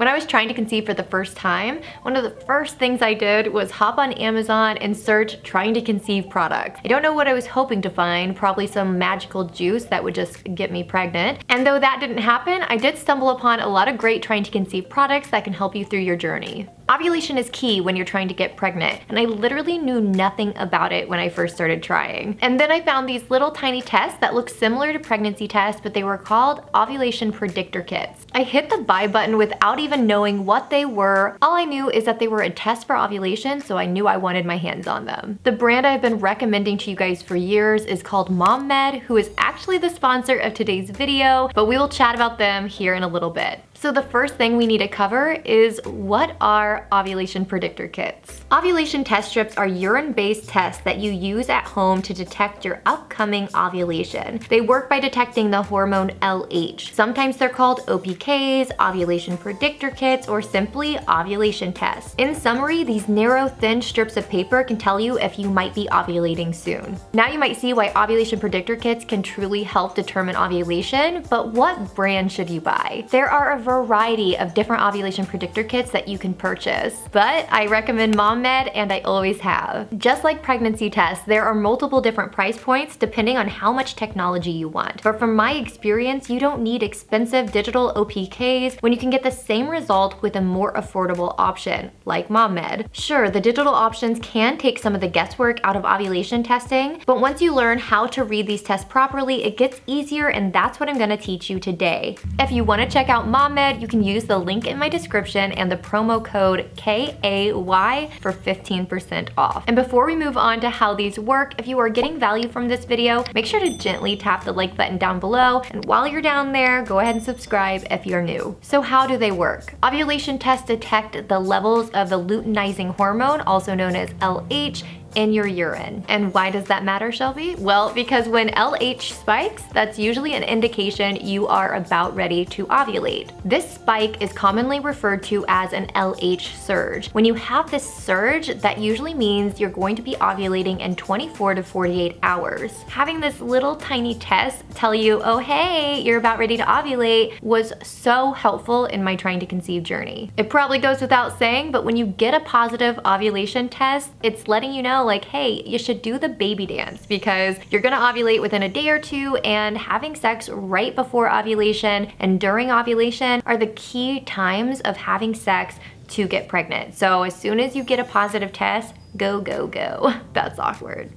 When I was trying to conceive for the first time, one of the first things I did was hop on Amazon and search trying to conceive products. I don't know what I was hoping to find, probably some magical juice that would just get me pregnant. And though that didn't happen, I did stumble upon a lot of great trying to conceive products that can help you through your journey. Ovulation is key when you're trying to get pregnant, and I literally knew nothing about it when I first started trying. And then I found these little tiny tests that look similar to pregnancy tests, but they were called ovulation predictor kits. I hit the buy button without even knowing what they were. All I knew is that they were a test for ovulation, so I knew I wanted my hands on them. The brand I've been recommending to you guys for years is called MomMed, who is actually the sponsor of today's video, but we will chat about them here in a little bit. So the first thing we need to cover is, what are ovulation predictor kits? Ovulation test strips are urine-based tests that you use at home to detect your upcoming ovulation. They work by detecting the hormone LH. Sometimes they're called OPKs, ovulation predictor kits, or simply ovulation tests. In summary, these narrow, thin strips of paper can tell you if you might be ovulating soon. Now you might see why ovulation predictor kits can truly help determine ovulation, but what brand should you buy? There are a variety of different ovulation predictor kits that you can purchase, but I recommend MomMed, and I always have. Just like pregnancy tests, there are multiple different price points depending on how much technology you want. But from my experience, you don't need expensive digital OPKs when you can get the same result with a more affordable option, like MomMed. Sure, the digital options can take some of the guesswork out of ovulation testing, but once you learn how to read these tests properly, it gets easier, and that's what I'm gonna teach you today. If you wanna check out MomMed, you can use the link in my description and the promo code KAY for 15% off. And before we move on to how these work, if you are getting value from this video, make sure to gently tap the like button down below. And while you're down there, go ahead and subscribe if you're new. So how do they work? Ovulation tests detect the levels of the luteinizing hormone, also known as LH, in your urine. And why does that matter, Shelby? Well, because when LH spikes, that's usually an indication you are about ready to ovulate. This spike is commonly referred to as an LH surge. When you have this surge, that usually means you're going to be ovulating in 24 to 48 hours. Having this little tiny test tell you, oh hey, you're about ready to ovulate, was so helpful in my trying to conceive journey. It probably goes without saying, but when you get a positive ovulation test, it's letting you know, like, hey, you should do the baby dance, because you're gonna ovulate within a day or two, and having sex right before ovulation and during ovulation are the key times of having sex to get pregnant. So as soon as you get a positive test, go, go, go. That's awkward.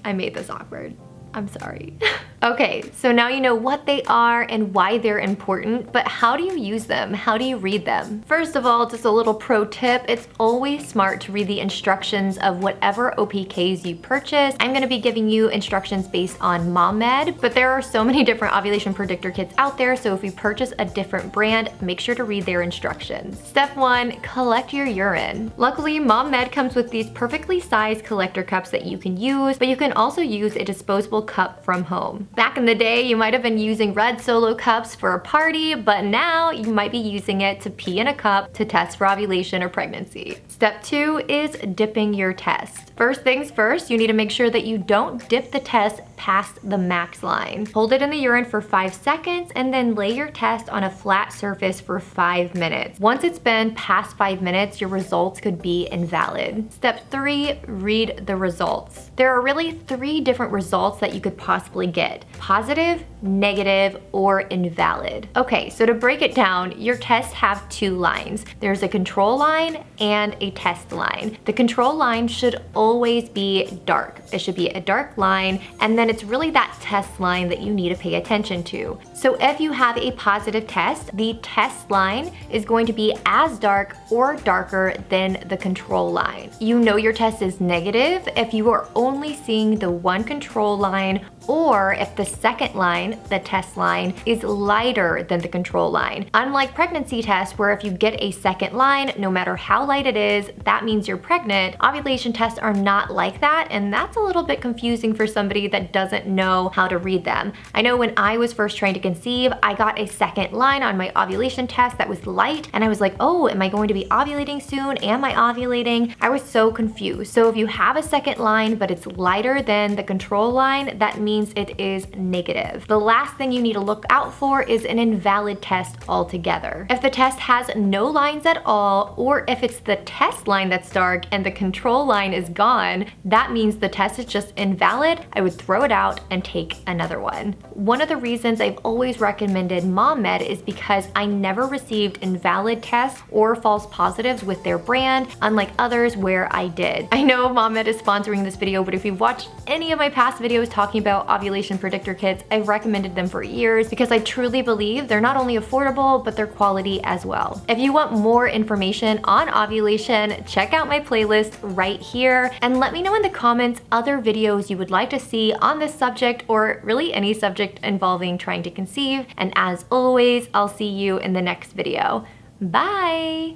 I made this awkward. I'm sorry. Okay, so now you know what they are and why they're important, but how do you use them? How do you read them? First of all, just a little pro tip, it's always smart to read the instructions of whatever OPKs you purchase. I'm gonna be giving you instructions based on MomMed, but there are so many different ovulation predictor kits out there, so if you purchase a different brand, make sure to read their instructions. Step 1, collect your urine. Luckily, MomMed comes with these perfectly sized collector cups that you can use, but you can also use a disposable cup from home. Back in the day, you might have been using red Solo cups for a party, but now you might be using it to pee in a cup to test for ovulation or pregnancy. Step 2 is dipping your test. First things first, you need to make sure that you don't dip the test past the max line. Hold it in the urine for 5 seconds and then lay your test on a flat surface for 5 minutes. Once it's been past 5 minutes, your results could be invalid. Step 3, read the results. There are really 3 different results that you could possibly get: positive, negative, or invalid. Okay, so to break it down, your tests have 2 lines. There's a control line and a test line. The control line should always be dark. It should be a dark line, and then it's really that test line that you need to pay attention to. So if you have a positive test, the test line is going to be as dark or darker than the control line. You know your test is negative if you are only seeing the one control line, or if the second line, the test line, is lighter than the control line. Unlike pregnancy tests, where if you get a second line, no matter how light it is, that means you're pregnant, ovulation tests are not like that, and that's a little bit confusing for somebody that doesn't know how to read them. I know when I was first trying to conceive, I got a second line on my ovulation test that was light, and I was like, oh, am I going to be ovulating soon? Am I ovulating? I was so confused. So if you have a second line, but it's lighter than the control line, that means means it is negative. The last thing you need to look out for is an invalid test altogether. If the test has no lines at all, or if it's the test line that's dark and the control line is gone, that means the test is just invalid. I would throw it out and take another one. One of the reasons I've always recommended MomMed is because I never received invalid tests or false positives with their brand, unlike others where I did. I know MomMed is sponsoring this video, but if you've watched any of my past videos talking about ovulation predictor kits, I've recommended them for years because I truly believe they're not only affordable, but they're quality as well. If you want more information on ovulation, check out my playlist right here and let me know in the comments other videos you would like to see on this subject or really any subject involving trying to conceive. And as always, I'll see you in the next video. Bye!